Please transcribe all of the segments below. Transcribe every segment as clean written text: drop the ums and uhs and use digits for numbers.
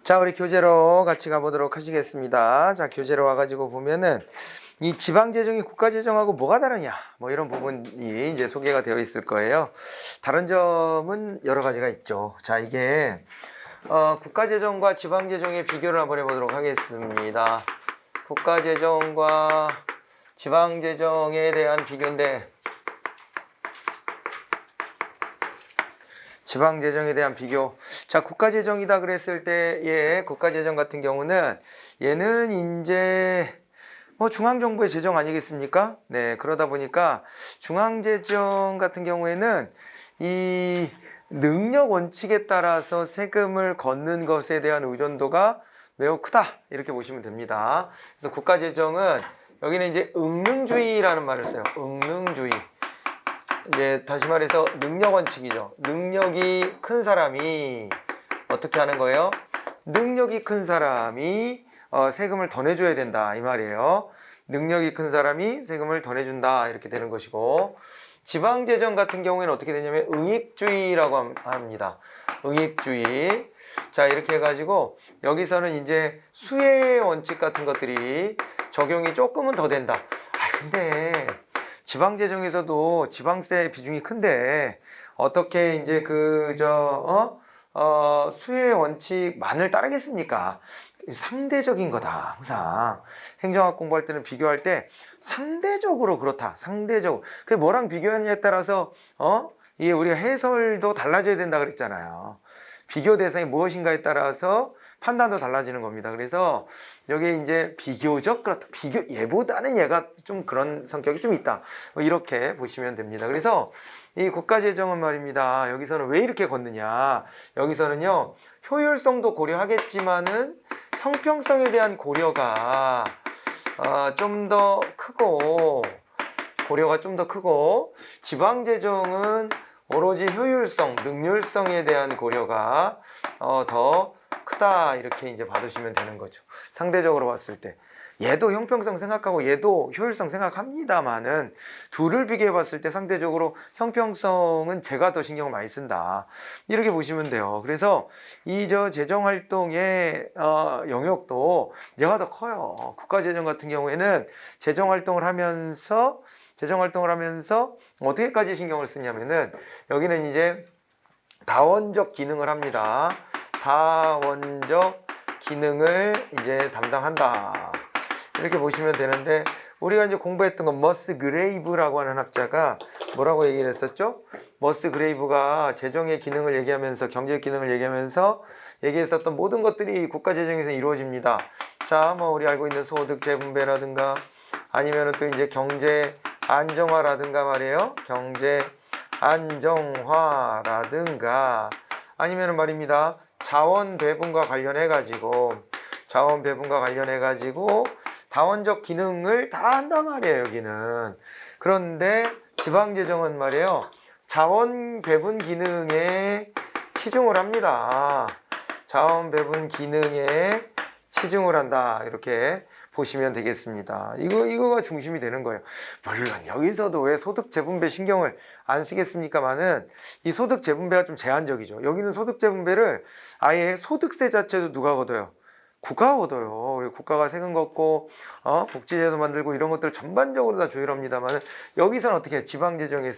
자, 우리 교재로 같이 가보도록 하시겠습니다. 자, 교재로 와가지고 보면은 이 지방재정이 국가재정하고 뭐가 다르냐, 뭐 이런 부분이 이제 소개가 되어 있을 거예요. 다른 점은 여러 가지가 있죠. 자, 이게 국가재정과 지방재정의 비교를 한번 해보도록 하겠습니다. 국가재정과 지방재정에 대한 비교인데, 지방재정에 대한 비교. 자, 국가재정이다 그랬을 때의 국가재정 같은 경우는 얘는 이제 뭐 중앙정부의 재정 아니겠습니까? 네, 그러다 보니까 중앙재정 같은 경우에는 이 능력 원칙에 따라서 세금을 걷는 것에 대한 의존도가 매우 크다, 이렇게 보시면 됩니다. 그래서 국가재정은 여기는 이제 응능주의라는 말을 써요. 응능주의. 이제 다시 말해서 능력 원칙이죠. 능력이 큰 사람이 어떻게 하는 거예요? 능력이 큰 사람이 세금을 더 내줘야 된다, 이 말이에요. 능력이 큰 사람이 세금을 더 내준다, 이렇게 되는 것이고, 지방재정 같은 경우에는 어떻게 되냐면 응익주의라고 합니다. 응익주의. 자, 이렇게 해가지고 여기서는 이제 수혜의 원칙 같은 것들이 적용이 조금은 더 된다. 근데 지방재정에서도 지방세 비중이 큰데 어떻게 이제 수혜의 원칙만을 따르겠습니까? 상대적인 거다. 항상 행정학 공부할 때는 비교할 때 상대적으로 그렇다. 상대적으로. 그게 뭐랑 비교하느냐에 따라서 이게 우리가 해설도 달라져야 된다 그랬잖아요. 비교 대상이 무엇인가에 따라서 판단도 달라지는 겁니다. 그래서 여기 이제 비교적 그렇다. 얘보다는 얘가 좀 그런 성격이 좀 있다. 이렇게 보시면 됩니다. 그래서 이 국가재정은 말입니다. 여기서는 왜 이렇게 걷느냐. 여기서는요, 효율성도 고려하겠지만은 형평성에 대한 고려가 좀 더 크고, 지방재정은 오로지 효율성, 능률성에 대한 고려가 더 크다, 이렇게 이제 받으시면 되는 거죠. 상대적으로 봤을 때 얘도 형평성 생각하고 얘도 효율성 생각합니다만은 둘을 비교해 봤을 때 상대적으로 형평성은 제가 더 신경을 많이 쓴다, 이렇게 보시면 돼요. 그래서 이 재정 활동의 영역도 얘가 더 커요. 국가재정 같은 경우에는 재정 활동을 하면서 어떻게까지 신경을 쓰냐면은 여기는 이제 다원적 기능을 합니다. 다원적 기능을 이제 담당한다, 이렇게 보시면 되는데, 우리가 이제 공부했던 건 머스그레이브라고 하는 학자가 뭐라고 얘기를 했었죠? 머스그레이브가 재정의 기능을 얘기하면서, 경제의 기능을 얘기하면서 얘기했었던 모든 것들이 국가재정에서 이루어집니다. 자, 뭐 우리 알고 있는 소득 재분배라든가 아니면은 또 이제 경제 안정화라든가 말이에요. 경제 안정화라든가 아니면은 말입니다. 자원 배분과 관련해 가지고 다원적 기능을 다 한단 말이에요, 여기는. 그런데 지방재정은 말이에요, 자원 배분 기능에 치중을 합니다. 자원 배분 기능에 치중을 한다, 이렇게 보시면 되겠습니다. 이거가 중심이 되는 거예요. 물론 여기서도 왜 소득 재분배 신경을 안 쓰겠습니까마는 이 소득 재분배가 좀 제한적이죠. 여기는 소득 재분배를 아예 소득세 자체도 누가 걷어요? 국가가 걷어요. 국가가 세금 걷고 복지제도 만들고 이런 것들 전반적으로 다 조율합니다만, 여기서는 어떻게 해요? 지방재정이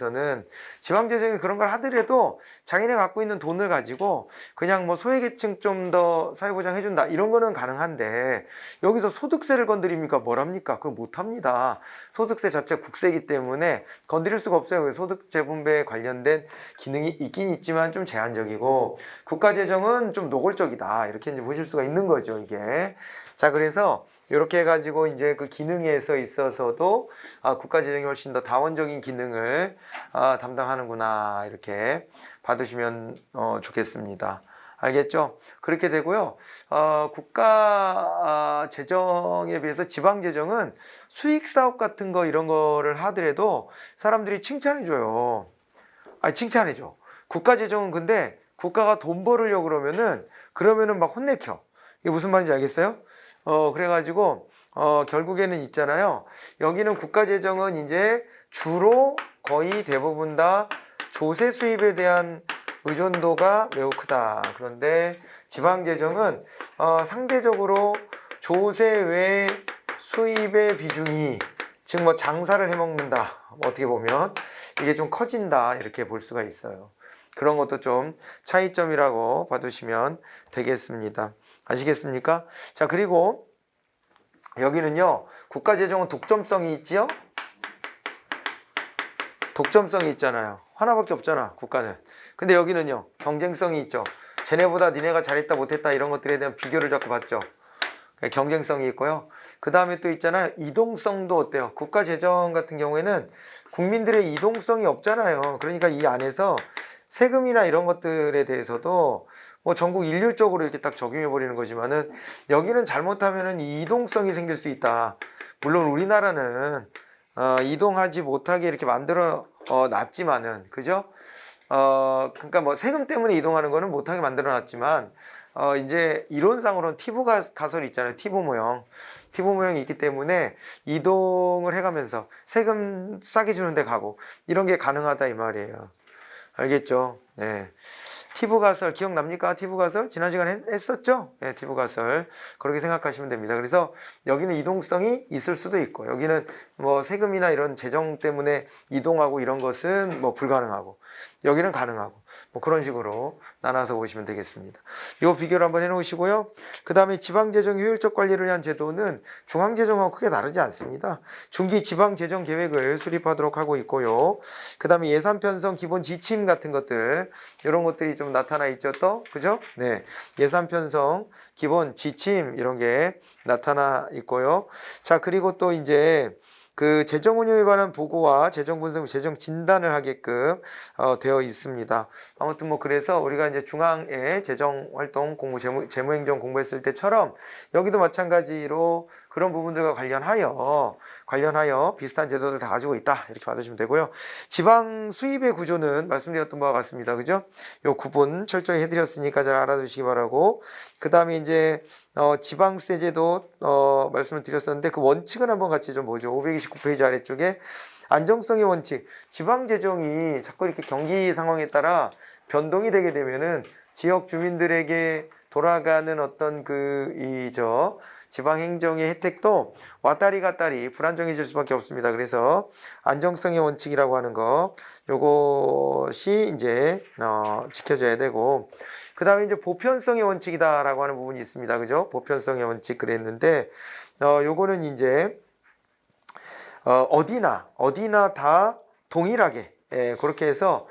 그런 걸 하더라도 자기네 갖고 있는 돈을 가지고 그냥 뭐 소외계층 좀 더 사회보장 해준다, 이런 거는 가능한데 여기서 소득세를 건드립니까? 뭐랍니까? 그걸 못합니다. 소득세 자체 국세이기 때문에 건드릴 수가 없어요. 소득 재분배에 관련된 기능이 있긴 있지만 좀 제한적이고, 국가재정은 좀 노골적이다, 이렇게 이제 보실 수가 있는 거죠, 이게. 자, 그래서 이렇게 해가지고 이제 그 기능에서 있어서도 국가재정이 훨씬 더 다원적인 기능을 담당하는구나, 이렇게 받으시면 좋겠습니다. 알겠죠? 그렇게 되고요. 국가 재정에 비해서 지방재정은 수익사업 같은 거 이런 거를 하더라도 사람들이 칭찬해줘요. 칭찬해줘. 국가재정은 근데 국가가 돈 벌으려고 그러면은 막 혼내켜. 이게 무슨 말인지 알겠어요? 그래가지고 결국에는 있잖아요. 여기는 국가재정은 이제 주로 거의 대부분 다 조세 수입에 대한 의존도가 매우 크다. 그런데 지방재정은 상대적으로 조세 외 수입의 비중이 즉 뭐 장사를 해먹는다. 어떻게 보면 이게 좀 커진다. 이렇게 볼 수가 있어요. 그런 것도 좀 차이점이라고 봐두시면 되겠습니다. 아시겠습니까? 자, 그리고 여기는요. 국가재정은 독점성이 있지요? 독점성이 있잖아요. 하나밖에 없잖아, 국가는. 근데 여기는요. 경쟁성이 있죠. 쟤네보다 니네가 잘했다 못했다 이런 것들에 대한 비교를 자꾸 받죠. 경쟁성이 있고요. 그 다음에 또 있잖아요. 이동성도 어때요? 국가재정 같은 경우에는 국민들의 이동성이 없잖아요. 그러니까 이 안에서 세금이나 이런 것들에 대해서도 뭐 전국 일률적으로 이렇게 딱 적용해 버리는 거지만은 여기는 잘못하면은 이동성이 생길 수 있다. 물론 우리나라는 이동하지 못하게 이렇게 만들어 놨지만은 그죠? 그러니까 뭐 세금 때문에 이동하는 거는 못하게 만들어 놨지만 이제 이론상으로는 티브 가설 있잖아요. 티브 모형. 티브 모형이 있기 때문에 이동을 해가면서 세금 싸게 주는 데 가고 이런 게 가능하다 이 말이에요. 알겠죠? 네. 티브 가설 기억납니까? 티브 가설 지난 시간에 했었죠? 네, 티브 가설 그렇게 생각하시면 됩니다. 그래서 여기는 이동성이 있을 수도 있고 여기는 뭐 세금이나 이런 재정 때문에 이동하고 이런 것은 뭐 불가능하고 여기는 가능하고 뭐 그런 식으로 나눠서 보시면 되겠습니다. 이 비교를 한번 해놓으시고요. 그 다음에 지방재정 효율적 관리를 위한 제도는 중앙재정하고 크게 다르지 않습니다. 중기 지방재정 계획을 수립하도록 하고 있고요. 그 다음에 예산 편성 기본 지침 같은 것들 이런 것들이 좀 나타나 있죠. 또 그죠? 네, 예산 편성 기본 지침 이런 게 나타나 있고요. 자, 그리고 또 이제 그 재정 운용에 관한 보고와 재정 분석, 재정 진단을 하게끔 되어 있습니다. 아무튼 뭐 그래서 우리가 이제 중앙의 재정 활동 공부, 재무행정 공부했을 때처럼 여기도 마찬가지로 그런 부분들과 관련하여 비슷한 제도를 다 가지고 있다 이렇게 받으시면 되고요. 지방 수입의 구조는 말씀드렸던 바와 같습니다. 그죠? 요 구분 철저히 해드렸으니까 잘 알아두시기 바라고. 그 다음에 이제 지방세제도 말씀을 드렸었는데 그 원칙은 한번 같이 좀 보죠. 529페이지 아래쪽에 안정성의 원칙. 지방재정이 자꾸 이렇게 경기 상황에 따라 변동이 되게 되면은 지역 주민들에게 돌아가는 어떤 지방행정의 혜택도 왔다리 갔다리 불안정해질 수밖에 없습니다. 그래서 안정성의 원칙이라고 하는 거 요것이 이제 지켜져야 되고 그 다음에 이제 보편성의 원칙이다라고 하는 부분이 있습니다. 그죠? 보편성의 원칙 그랬는데 요거는 이제 어디나 다 동일하게 그렇게 해서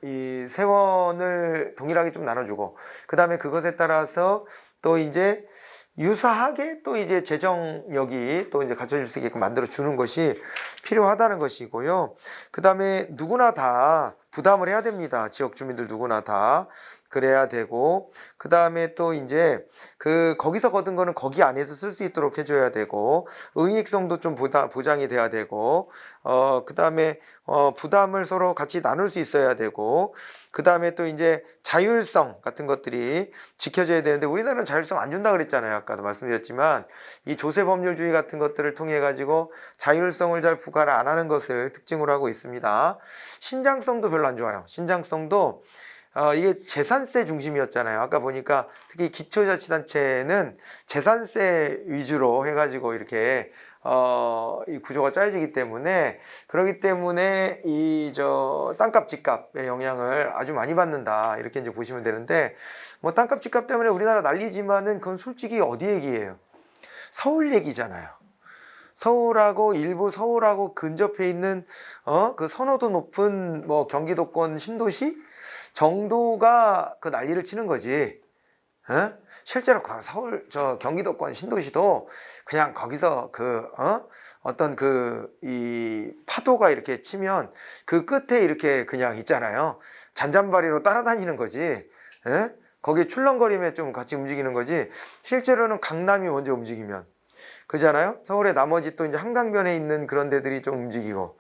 이 세원을 동일하게 좀 나눠주고 그 다음에 그것에 따라서 또 이제 유사하게 또 이제 재정력이 또 이제 갖춰질 수 있게끔 만들어 주는 것이 필요하다는 것이고요. 그 다음에 누구나 다 부담을 해야 됩니다. 지역 주민들 누구나 다 그래야 되고 그 다음에 또 이제 거기서 거둔 거는 거기 안에서 쓸 수 있도록 해줘야 되고 의익성도 좀 보장이 돼야 되고 그 다음에 부담을 서로 같이 나눌 수 있어야 되고 그 다음에 또 이제 자율성 같은 것들이 지켜져야 되는데 우리나라는 자율성 안 준다 그랬잖아요. 아까도 말씀드렸지만 이 조세법률주의 같은 것들을 통해 가지고 자율성을 잘 부과를 안 하는 것을 특징으로 하고 있습니다. 신장성도 별로 안 좋아요. 신장성도 이게 재산세 중심이었잖아요. 아까 보니까 특히 기초자치단체는 재산세 위주로 해가지고 이렇게 이 구조가 짜여지기 때문에 그렇기 때문에 땅값 집값의 영향을 아주 많이 받는다 이렇게 이제 보시면 되는데 뭐 땅값 집값 때문에 우리나라 난리지만은 그건 솔직히 어디 얘기예요? 서울 얘기잖아요. 일부 서울하고 근접해 있는 그 선호도 높은 뭐 경기도권 신도시 정도가 그 난리를 치는 거지. 실제로 서울 경기도권 신도시도 그냥 거기서 어떤 이 파도가 이렇게 치면 그 끝에 이렇게 그냥 있잖아요. 잔잔바리로 따라다니는 거지. 거기에 출렁거리며 좀 같이 움직이는 거지. 실제로는 강남이 먼저 움직이면 그잖아요. 서울의 나머지 또 이제 한강변에 있는 그런 데들이 좀 움직이고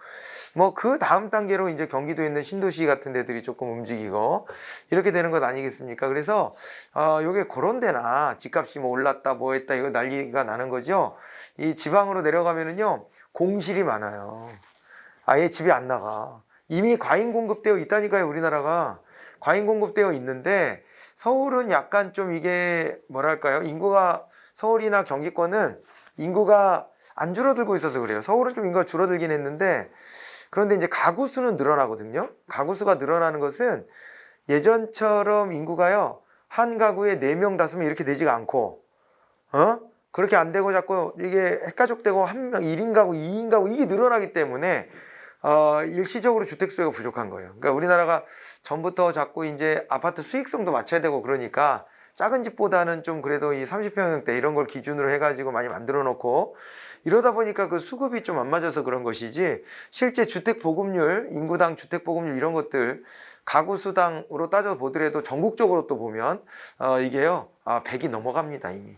뭐 그 다음 단계로 이제 경기도에 있는 신도시 같은 데들이 조금 움직이고 이렇게 되는 것 아니겠습니까? 그래서 요게 그런 데나 집값이 뭐 올랐다 뭐 했다 이거 난리가 나는 거죠. 이 지방으로 내려가면은요 공실이 많아요. 아예 집이 안 나가. 이미 과잉 공급되어 있다니까요. 우리나라가 과잉 공급되어 있는데 서울은 약간 좀 이게 뭐랄까요? 인구가 서울이나 경기권은 인구가 안 줄어들고 있어서 그래요. 서울은 좀 인구가 줄어들긴 했는데 그런데 이제 가구 수는 늘어나거든요. 가구 수가 늘어나는 것은 예전처럼 인구가요. 한 가구에 4명, 5명 이렇게 되지가 않고 그렇게 안 되고 자꾸 이게 핵가족되고 한 명 1인 가구, 2인 가구 이게 늘어나기 때문에 일시적으로 주택 수요가 부족한 거예요. 그러니까 우리나라가 전부터 자꾸 이제 아파트 수익성도 맞춰야 되고 그러니까 작은 집보다는 좀 그래도 이 30평형대 이런 걸 기준으로 해가지고 많이 만들어 놓고 이러다 보니까 그 수급이 좀 안 맞아서 그런 것이지 실제 주택 보급률, 인구당 주택 보급률 이런 것들 가구 수당으로 따져 보더라도 전국적으로 또 보면 이게요 100이 넘어갑니다 이미.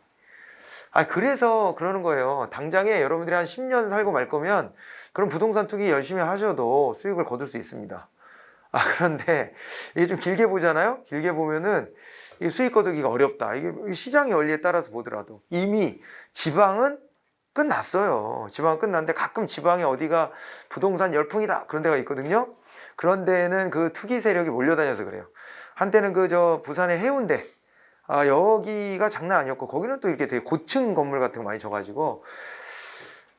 그래서 그러는 거예요. 당장에 여러분들이 한 10년 살고 말 거면 그럼 부동산 투기 열심히 하셔도 수익을 거둘 수 있습니다. 그런데 이게 좀 길게 보잖아요. 길게 보면은 이 수익 거두기가 어렵다. 이게 시장의 원리에 따라서 보더라도 이미 지방은 끝났어요. 지방은 끝났는데 가끔 지방에 어디가 부동산 열풍이다 그런 데가 있거든요. 그런 데는 그 투기 세력이 몰려다녀서 그래요. 한때는 그 저 부산의 해운대 여기가 장난 아니었고 거기는 또 이렇게 되게 고층 건물 같은 거 많이 져가지고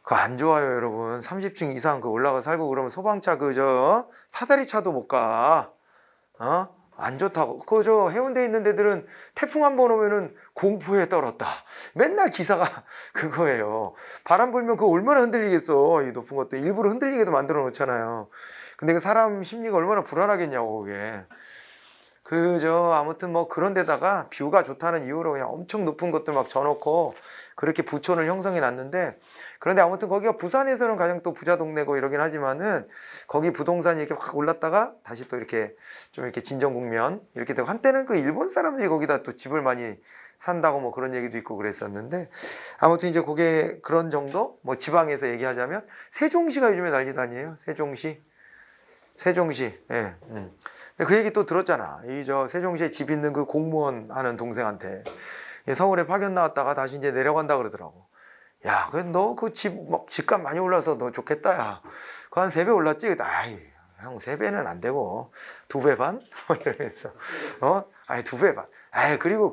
그거 안 좋아요 여러분. 30층 이상 그 올라가 살고 그러면 소방차 그 저 사다리 차도 못 가. 안 좋다고. 그 저 해운대에 있는 데들은 태풍 한 번 오면은 공포에 떨었다. 맨날 기사가 그거예요. 바람 불면 그거 얼마나 흔들리겠어. 이 높은 것도 일부러 흔들리게도 만들어 놓잖아요. 근데 그 사람 심리가 얼마나 불안하겠냐고 그게. 그저 아무튼 뭐 그런 데다가 뷰가 좋다는 이유로 그냥 엄청 높은 것들 막 져놓고 그렇게 부촌을 형성해 놨는데 그런데 아무튼 거기가 부산에서는 가장 또 부자 동네고 이러긴 하지만은 거기 부동산이 이렇게 확 올랐다가 다시 또 이렇게 좀 이렇게 진정 국면 이렇게 되고 한때는 그 일본 사람들이 거기다 또 집을 많이 산다고 뭐 그런 얘기도 있고 그랬었는데 아무튼 이제 그게 그런 정도 뭐 지방에서 얘기하자면 세종시가 요즘에 난리도 아니에요. 세종시 예. 그 얘기 또 들었잖아. 이 저 세종시에 집 있는 그 공무원 하는 동생한테 서울에 파견 나왔다가 다시 이제 내려간다 그러더라고. 야, 그래 너 그 집 막 집값 많이 올라서 너 좋겠다 야. 그 한 3배 올랐지? 아이, 형 3배는 안 되고 2배 반? 이러면서 아니 2배 반. 그리고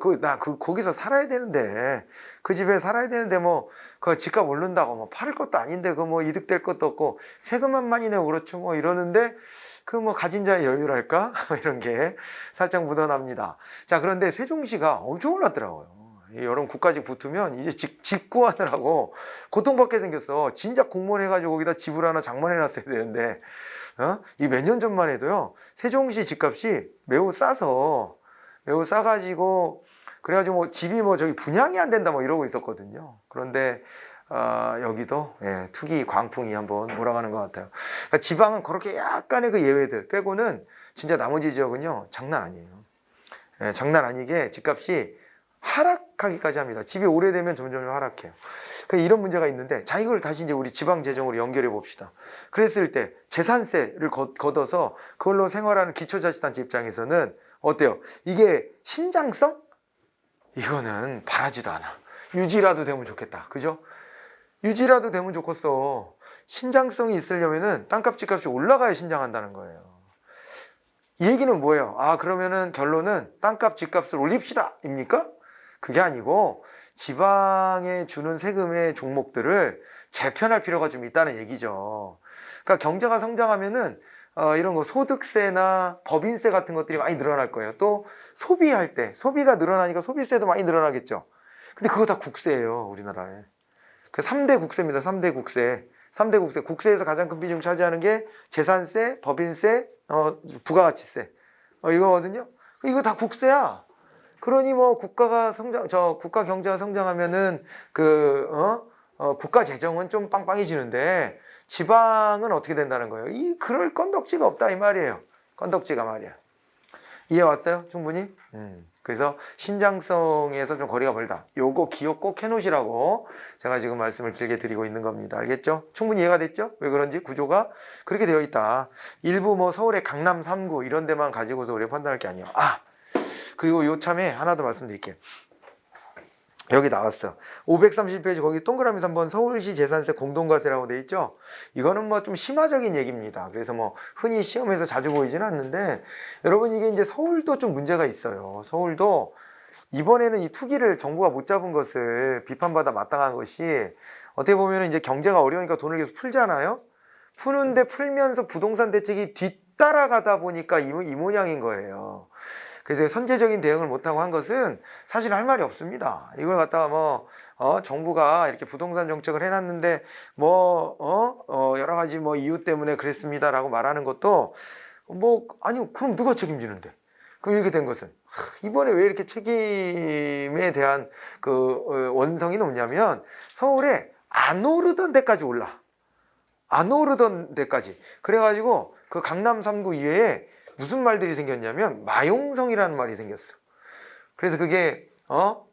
거기서 살아야 되는데 그 집에 살아야 되는데 뭐 그 집값 오른다고 뭐 팔을 것도 아닌데 그 뭐 이득 될 것도 없고 세금만 많이 내고 그렇죠 뭐 이러는데 그 뭐 가진 자의 여유랄까 이런 게 살짝 묻어납니다. 자, 그런데 세종시가 엄청 올랐더라고요. 여러분 국가직 붙으면 이제 집 구하느라고 고통받게 생겼어. 진작 공무원 해가지고 거기다 집을 하나 장만해놨어야 되는데 이 몇 년 전만 해도요 세종시 집값이 매우 싸가지고 그래가지고 뭐 집이 뭐 저기 분양이 안 된다 뭐 이러고 있었거든요. 그런데 여기도 투기 광풍이 한번 몰아가는 것 같아요. 그러니까 지방은 그렇게 약간의 그 예외들 빼고는 진짜 나머지 지역은요 장난 아니에요. 장난 아니게 집값이 하락하기까지 합니다. 집이 오래되면 점점 하락해요. 그러니까 이런 문제가 있는데 자 이걸 다시 이제 우리 지방 재정으로 연결해 봅시다. 그랬을 때 재산세를 걷어서 그걸로 생활하는 기초자치단체 입장에서는 어때요? 이게 신장성? 이거는 바라지도 않아. 유지라도 되면 좋겠다. 그죠? 유지라도 되면 좋겠어. 신장성이 있으려면은 땅값 집값이 올라가야 신장한다는 거예요. 이 얘기는 뭐예요? 그러면은 결론은 땅값 집값을 올립시다 입니까? 그게 아니고 지방에 주는 세금의 종목들을 재편할 필요가 좀 있다는 얘기죠. 그러니까 경제가 성장하면은 이런 거 소득세나 법인세 같은 것들이 많이 늘어날 거예요. 또 소비할 때 소비가 늘어나니까 소비세도 많이 늘어나겠죠. 근데 그거 다 국세예요, 우리나라에. 그 3대 국세입니다. 3대 국세. 3대 국세. 국세에서 가장 큰 비중 차지하는 게 재산세, 법인세, 부가가치세. 이거거든요. 이거 다 국세야. 그러니 뭐 국가 경제가 성장하면은 국가 재정은 좀 빵빵해지는데 지방은 어떻게 된다는 거예요? 그럴 건덕지가 없다 이 말이에요. 건덕지가 말이야. 이해 왔어요? 충분히? 그래서 신장성에서 좀 거리가 멀다. 요거 기억 꼭 해놓으시라고 제가 지금 말씀을 길게 드리고 있는 겁니다. 알겠죠? 충분히 이해가 됐죠? 왜 그런지 구조가 그렇게 되어 있다. 일부 뭐 서울의 강남 3구 이런 데만 가지고서 우리가 판단할 게 아니에요. 그리고 요 참에 하나 더 말씀드릴게요. 여기 나왔어. 530페이지 거기 동그라미 3번 서울시 재산세 공동과세라고 돼 있죠. 이거는 뭐 좀 심화적인 얘기입니다. 그래서 뭐 흔히 시험에서 자주 보이지는 않는데 여러분 이게 이제 서울도 좀 문제가 있어요. 서울도 이번에는 이 투기를 정부가 못 잡은 것을 비판받아 마땅한 것이 어떻게 보면 이제 경제가 어려우니까 돈을 계속 풀잖아요. 푸는데 풀면서 부동산 대책이 뒤따라가다 보니까 이 모양인 거예요. 그래서 선제적인 대응을 못하고 한 것은 사실 할 말이 없습니다. 이걸 갖다가 뭐 정부가 이렇게 부동산 정책을 해놨는데 여러 가지 뭐 이유 때문에 그랬습니다라고 말하는 것도 뭐 아니 그럼 누가 책임지는데? 그럼 이렇게 된 것은 이번에 왜 이렇게 책임에 대한 그 원성이 높냐면 서울에 안 오르던 데까지 올라. 안 오르던 데까지. 그래가지고 그 강남 3구 이외에 무슨 말들이 생겼냐면 마용성이라는 말이 생겼어. 그래서 그게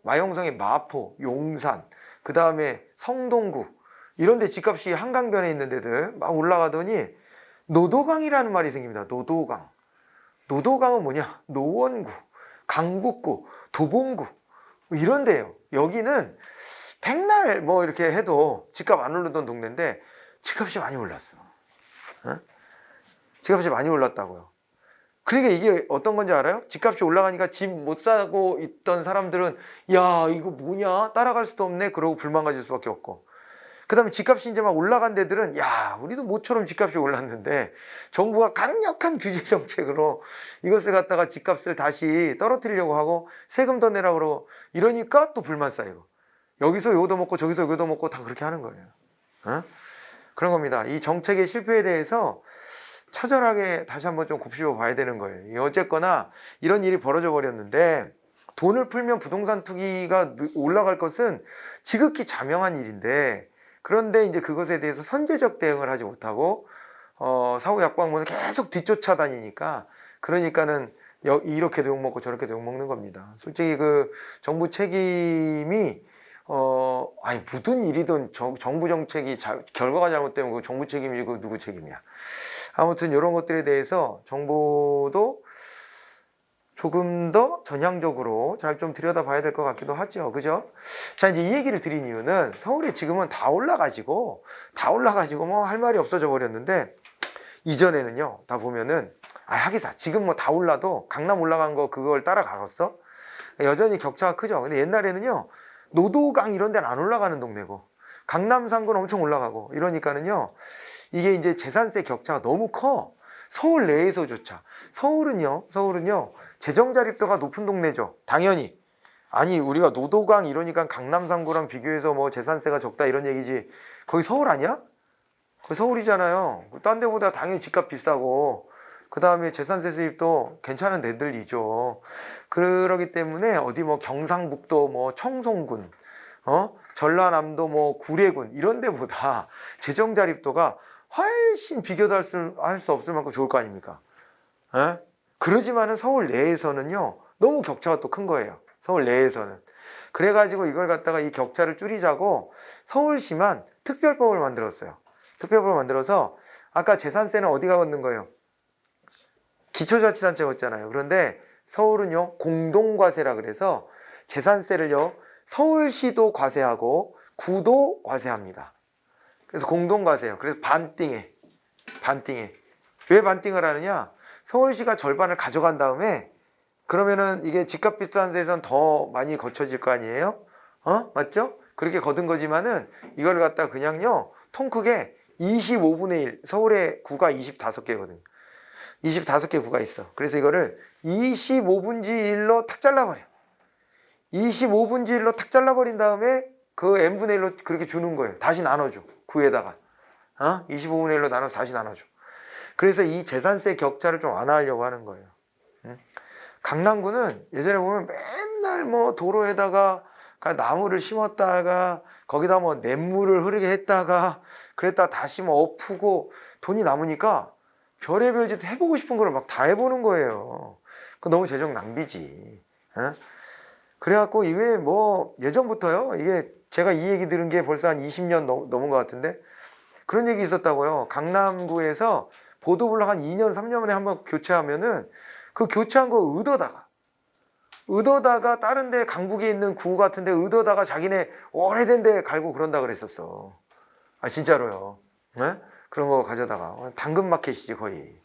마용성의 마포, 용산, 그 다음에 성동구 이런 데 집값이 한강변에 있는 데들 막 올라가더니 노도강이라는 말이 생깁니다. 노도강. 노도강은 뭐냐? 노원구, 강북구, 도봉구 이런 데예요. 여기는 백날 뭐 이렇게 해도 집값 안 오르던 동네인데 집값이 많이 올랐어. 집값이 많이 올랐다고요. 그러니까 이게 어떤 건지 알아요? 집값이 올라가니까 집 못 사고 있던 사람들은 야 이거 뭐냐 따라갈 수도 없네 그러고 불만 가질 수밖에 없고 그 다음에 집값이 이제 막 올라간 데들은 야 우리도 모처럼 집값이 올랐는데 정부가 강력한 규제 정책으로 이것을 갖다가 집값을 다시 떨어뜨리려고 하고 세금 더 내라고 그러고 이러니까 또 불만 쌓이고 여기서 요도 먹고 저기서 요도 먹고 다 그렇게 하는 거예요. 그런 겁니다. 이 정책의 실패에 대해서 처절하게 다시 한번 좀 곱씹어 봐야 되는 거예요. 어쨌거나 이런 일이 벌어져 버렸는데 돈을 풀면 부동산 투기가 올라갈 것은 지극히 자명한 일인데 그런데 이제 그것에 대해서 선제적 대응을 하지 못하고 사후 약방문을 계속 뒤쫓아다니니까 그러니까는 이렇게도 욕먹고 저렇게도 욕먹는 겁니다. 솔직히 그 정부 책임이 아니 무슨 일이든 정부 정책이 결과가 잘못되면 그 정부 책임이고 누구 책임이야. 아무튼 이런 것들에 대해서 정부도 조금 더 전향적으로 잘 좀 들여다봐야 될 것 같기도 하죠. 그죠? 자, 이제 이 얘기를 드린 이유는 서울에 지금은 다 올라가지고 뭐 할 말이 없어져 버렸는데 이전에는요, 다 보면은 하기사 지금 뭐 다 올라도 강남 올라간 거 그걸 따라가겠어? 여전히 격차가 크죠. 근데 옛날에는요, 노도강 이런 데는 안 올라가는 동네고 강남 상구는 엄청 올라가고 이러니까는요, 이게 이제 재산세 격차가 너무 커. 서울 내에서조차. 서울은요, 재정 자립도가 높은 동네죠. 당연히. 아니, 우리가 노도강 이러니까 강남 상구랑 비교해서 뭐 재산세가 적다 이런 얘기지. 거기 서울 아니야? 거기 서울이잖아요. 딴 데보다 당연히 집값 비싸고, 그 다음에 재산세 수입도 괜찮은 데들이죠. 그러기 때문에 어디 뭐 경상북도 뭐 청송군, 전라남도 뭐 구례군 이런 데보다 재정 자립도가 훨씬 비교도 할 수 없을 만큼 좋을 거 아닙니까? 그러지만은 서울 내에서는요, 너무 격차가 또 큰 거예요. 서울 내에서는. 그래가지고 이걸 갖다가 이 격차를 줄이자고 서울시만 특별법을 만들었어요. 특별법을 만들어서 아까 재산세는 어디가 걷는 거예요? 기초자치단체가 걷잖아요. 그런데 서울은요, 공동과세라 그래서 재산세를요, 서울시도 과세하고 구도 과세합니다. 그래서 공동과세예요. 그래서 반띵해. 왜 반띵을 하느냐? 서울시가 절반을 가져간 다음에 그러면은 이게 집값 비싼 데선 더 많이 거쳐질 거 아니에요? 맞죠? 그렇게 거둔 거지만은 이걸 갖다 그냥요, 통 크게 25분의 1, 서울의 구가 25개거든요. 25개 구가 있어. 그래서 이거를 25분지 1로 탁 잘라버려. 25분지 1로 탁 잘라버린 다음에 그 n분의 1로 그렇게 주는 거예요. 다시 나눠줘. 구에다가 25분의 1로 나눠서 다시 나눠줘. 그래서 이 재산세 격차를 좀 완화하려고 하는 거예요. 강남구는 예전에 보면 맨날 뭐 도로에다가 나무를 심었다가 거기다 뭐 냇물을 흐르게 했다가 그랬다가 다시 뭐 엎고 돈이 남으니까 별의별 짓 해보고 싶은 걸 막 다 해보는 거예요. 그 너무 재정 낭비지. 그래갖고 이게 뭐 예전부터요. 이게 제가 이 얘기 들은 게 벌써 한 20년 넘은 것 같은데 그런 얘기 있었다고요. 강남구에서 보도블럭 한 2년, 3년 만에 한번 교체하면은 그 교체한 거 의도다가 의도다가 다른 데 강북에 있는 구 같은 데 의도다가 자기네 오래된 데 갈고 그런다 그랬었어. 아 진짜로요. 네? 그런 거 가져다가 당근마켓이지 거의.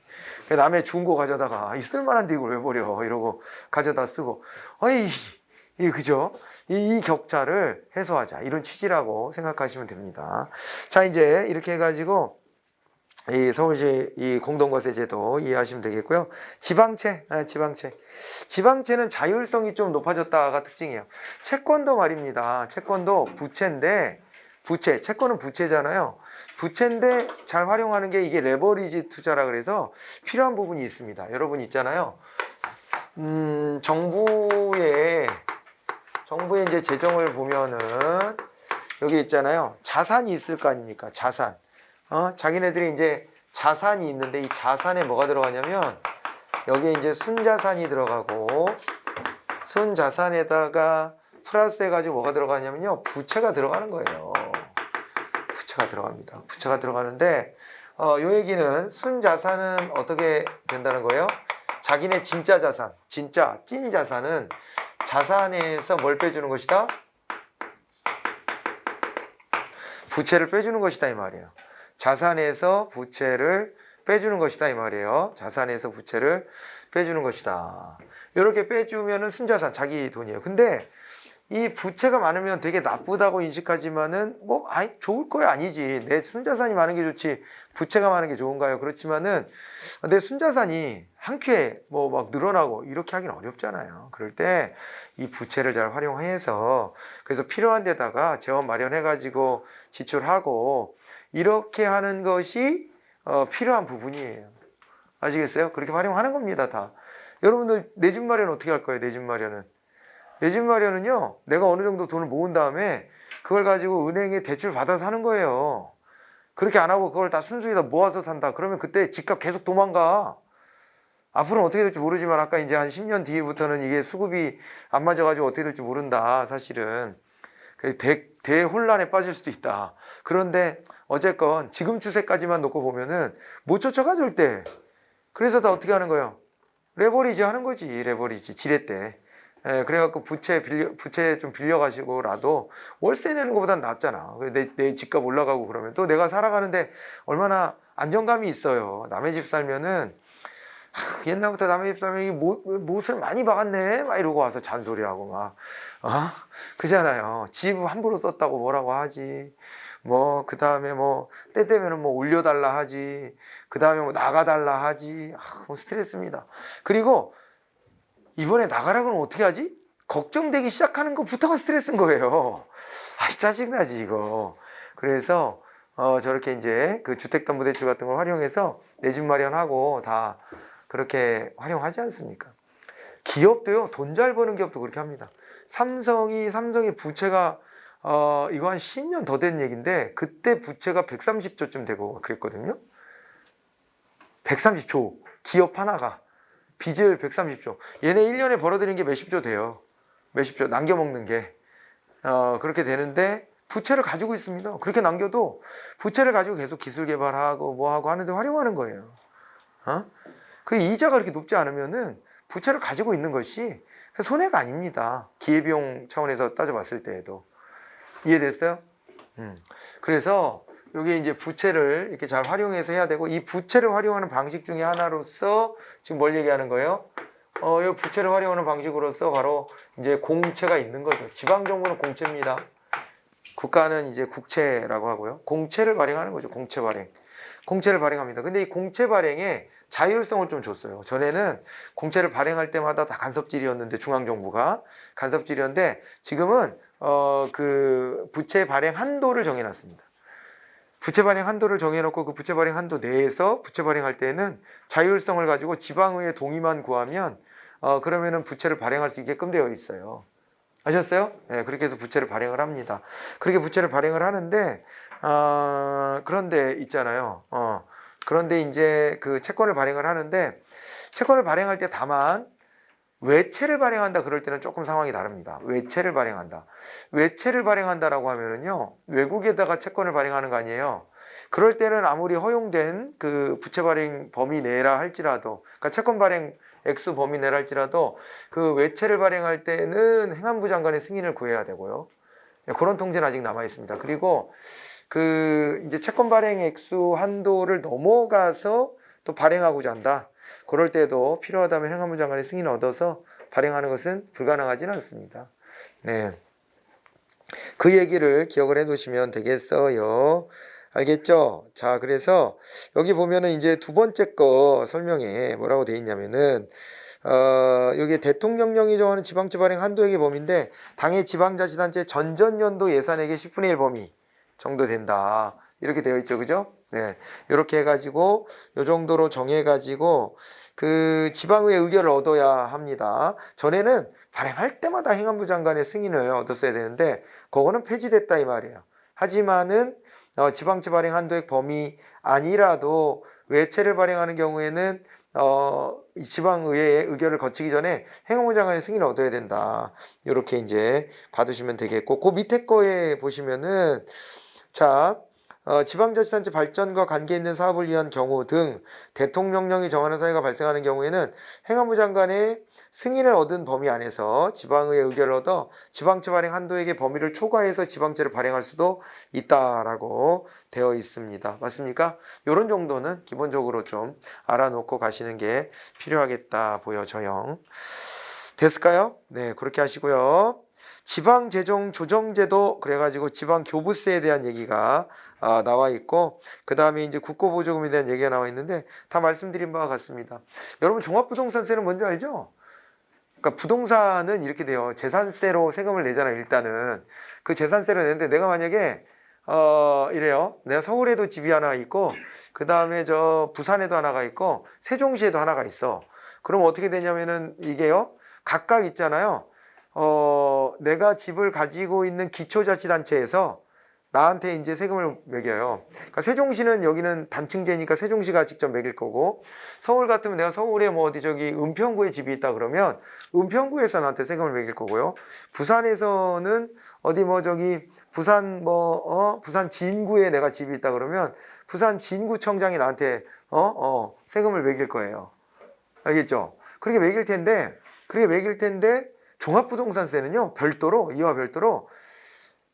남의 중고 가져다가 이 쓸만한 데 이걸 왜 버려 이러고 가져다 쓰고 아이 이 그죠? 이 격차를 해소하자 이런 취지라고 생각하시면 됩니다. 자 이제 이렇게 해가지고 이 서울시 이 공동과세제도 이해하시면 되겠고요. 지방채는 자율성이 좀 높아졌다가 특징이에요. 채권도 말입니다. 채권도 부채인데 채권은 부채잖아요. 부채인데 잘 활용하는 게 이게 레버리지 투자라 그래서 필요한 부분이 있습니다. 여러분 있잖아요. 정부의 이제 재정을 보면은 여기 있잖아요. 자산이 있을 거 아닙니까? 자산. 자기네들이 이제 자산이 있는데 이 자산에 뭐가 들어가냐면 여기에 이제 순자산이 들어가고 순자산에다가 플러스 해가지고 뭐가 들어가냐면요. 부채가 들어가는 거예요. 부채가 들어갑니다. 부채가 들어가는데 요 얘기는 순자산은 어떻게 된다는 거예요? 자기네 진짜 자산, 진짜 찐 자산은 자산에서 뭘 빼주는 것이다? 부채를 빼주는 것이다 이 말이에요. 자산에서 부채를 빼주는 것이다 이 말이에요. 자산에서 부채를 빼주는 것이다. 이렇게 빼주면은 순자산 자기 돈이에요. 근데 이 부채가 많으면 되게 나쁘다고 인식하지만은 뭐 좋을 거야 아니지. 내 순자산이 많은 게 좋지 부채가 많은 게 좋은가요? 그렇지만은 내 순자산이 한 큐에 뭐 막 늘어나고 이렇게 하기는 어렵잖아요. 그럴 때 이 부채를 잘 활용해서 그래서 필요한 데다가 재원 마련해 가지고 지출하고 이렇게 하는 것이 필요한 부분이에요. 아시겠어요? 그렇게 활용하는 겁니다 다. 여러분들 내 집 마련 어떻게 할 거예요? 내 집 마련은 내 집 마련은요, 내가 어느 정도 돈을 모은 다음에 그걸 가지고 은행에 대출 받아서 하는 거예요. 그렇게 안 하고 그걸 다 순수히 다 모아서 산다. 그러면 그때 집값 계속 도망가. 앞으로는 어떻게 될지 모르지만 아까 이제 한 10년 뒤부터는 이게 수급이 안 맞아가지고 어떻게 될지 모른다. 사실은. 대혼란에 빠질 수도 있다. 그런데 어쨌건 지금 추세까지만 놓고 보면은 못 쫓아가 절대. 그래서 다 어떻게 하는 거예요? 레버리지 하는 거지. 레버리지. 지렛대. 그래갖고 부채 좀 빌려가시고라도 월세 내는 것보단 낫잖아. 내 집값 올라가고 그러면 또 내가 살아가는데 얼마나 안정감이 있어요. 남의 집 살면은 옛날부터 남의 집 살면 이 못을 많이 박았네 막 이러고 와서 잔소리하고 막 그잖아요. 집 함부로 썼다고 뭐라고 하지. 뭐 그 다음에 뭐 때 되면은 뭐 올려달라 하지. 그 다음에 뭐 나가달라 하지. 뭐 스트레스입니다. 그리고 이번에 나가라 그러면 어떻게 하지? 걱정되기 시작하는 것부터가 스트레스인 거예요. 짜증나지 이거. 그래서 저렇게 이제 그 주택담보대출 같은 걸 활용해서 내 집 마련하고 다 그렇게 활용하지 않습니까? 기업도요, 돈 잘 버는 기업도 그렇게 합니다. 삼성이 부채가 이거 한 10년 더 된 얘기인데 그때 부채가 130조쯤 되고 그랬거든요. 130조 기업 하나가 빚을 130조. 얘네 1년에 벌어들인 게 몇십조 돼요. 몇십조 남겨먹는 게 그렇게 되는데 부채를 가지고 있습니다. 그렇게 남겨도 부채를 가지고 계속 기술 개발하고 뭐하고 하는데 활용하는 거예요. 그리고 이자가 그렇게 높지 않으면은 부채를 가지고 있는 것이 손해가 아닙니다. 기회비용 차원에서 따져봤을 때에도. 이해됐어요? 그래서 여기 이제 부채를 이렇게 잘 활용해서 해야 되고 이 부채를 활용하는 방식 중에 하나로서 지금 뭘 얘기하는 거예요? 이 부채를 활용하는 방식으로서 바로 이제 공채가 있는 거죠. 지방정부는 공채입니다. 국가는 이제 국채라고 하고요. 공채를 발행하는 거죠. 공채 발행. 공채를 발행합니다. 근데 이 공채 발행에 자율성을 좀 줬어요. 전에는 공채를 발행할 때마다 다 간섭질이었는데 중앙정부가 간섭질이었는데 지금은 그 부채 발행 한도를 정해놨습니다. 부채 발행 한도를 정해놓고 그 부채 발행 한도 내에서 부채 발행할 때는 자율성을 가지고 지방의회 동의만 구하면 그러면은 부채를 발행할 수 있게끔 되어 있어요. 아셨어요? 네, 그렇게 해서 부채를 발행을 합니다. 그렇게 부채를 발행을 하는데 그런데 있잖아요. 그런데 이제 그 채권을 발행을 하는데 채권을 발행할 때 다만 외채를 발행한다 그럴 때는 조금 상황이 다릅니다. 외채를 발행한다. 외채를 발행한다라고 하면은요, 외국에다가 채권을 발행하는 거 아니에요. 그럴 때는 아무리 허용된 그 부채 발행 범위 내라 할지라도, 그러니까 채권 발행에 액수 범위 내랄지라도 그 외채를 발행할 때는 행안부 장관의 승인을 구해야 되고요. 그런 통제는 아직 남아 있습니다. 그리고 그 이제 채권 발행 액수 한도를 넘어가서 또 발행하고자 한다. 그럴 때도 필요하다면 행안부 장관의 승인을 얻어서 발행하는 것은 불가능하지는 않습니다. 네. 그 얘기를 기억을 해 놓으시면 되겠어요. 알겠죠? 자, 그래서 여기 보면은 이제 두 번째 거 설명에 뭐라고 돼 있냐면은 여기 대통령령이 정하는 지방채 발행 한도액의 범위인데 당의 지방자치단체 전전년도 예산액의 10분의 1 범위 정도 된다. 이렇게 되어 있죠. 그죠? 네. 이렇게 해가지고 요 정도로 정해가지고 그 지방의 의결을 얻어야 합니다. 전에는 발행할 때마다 행안부 장관의 승인을 얻었어야 되는데 그거는 폐지됐다 이 말이에요. 하지만은 지방채 발행 한도액 범위 아니라도 외채를 발행하는 경우에는 지방의회의 의결을 거치기 전에 행안부 장관의 승인을 얻어야 된다. 이렇게 이제 받으시면 되겠고, 그 밑에 거에 보시면은 자, 지방자치단체 발전과 관계 있는 사업을 위한 경우 등 대통령령이 정하는 사유가 발생하는 경우에는 행안부 장관의 승인을 얻은 범위 안에서 지방의 의결을 얻어 지방채 발행 한도액의 범위를 초과해서 지방채를 발행할 수도 있다라고 되어 있습니다. 맞습니까? 이런 정도는 기본적으로 좀 알아놓고 가시는 게 필요하겠다 보여져요. 됐을까요? 네, 그렇게 하시고요. 지방재정조정제도 그래가지고 지방교부세에 대한 얘기가 나와 있고, 그 다음에 이제 국고보조금에 대한 얘기가 나와 있는데 다 말씀드린 바와 같습니다. 여러분 종합부동산세는 뭔지 알죠? 그러니까 부동산은 이렇게 돼요. 재산세로 세금을 내잖아요. 일단은 그 재산세를 내는데 내가 만약에 이래요. 내가 서울에도 집이 하나 있고 그 다음에 저 부산에도 하나가 있고 세종시에도 하나가 있어. 그럼 어떻게 되냐면은 이게요. 각각 있잖아요. 내가 집을 가지고 있는 기초자치단체에서 나한테 이제 세금을 매겨요. 그러니까 세종시는 여기는 단층제니까 세종시가 직접 매길 거고, 서울 같으면 내가 서울에 뭐 어디 저기 은평구에 집이 있다 그러면 은평구에서 나한테 세금을 매길 거고요. 부산에서는 어디 뭐 저기 부산 부산 진구에 내가 집이 있다 그러면 부산 진구청장이 나한테 세금을 매길 거예요. 알겠죠? 그렇게 매길 텐데 종합부동산세는요 별도로 이와 별도로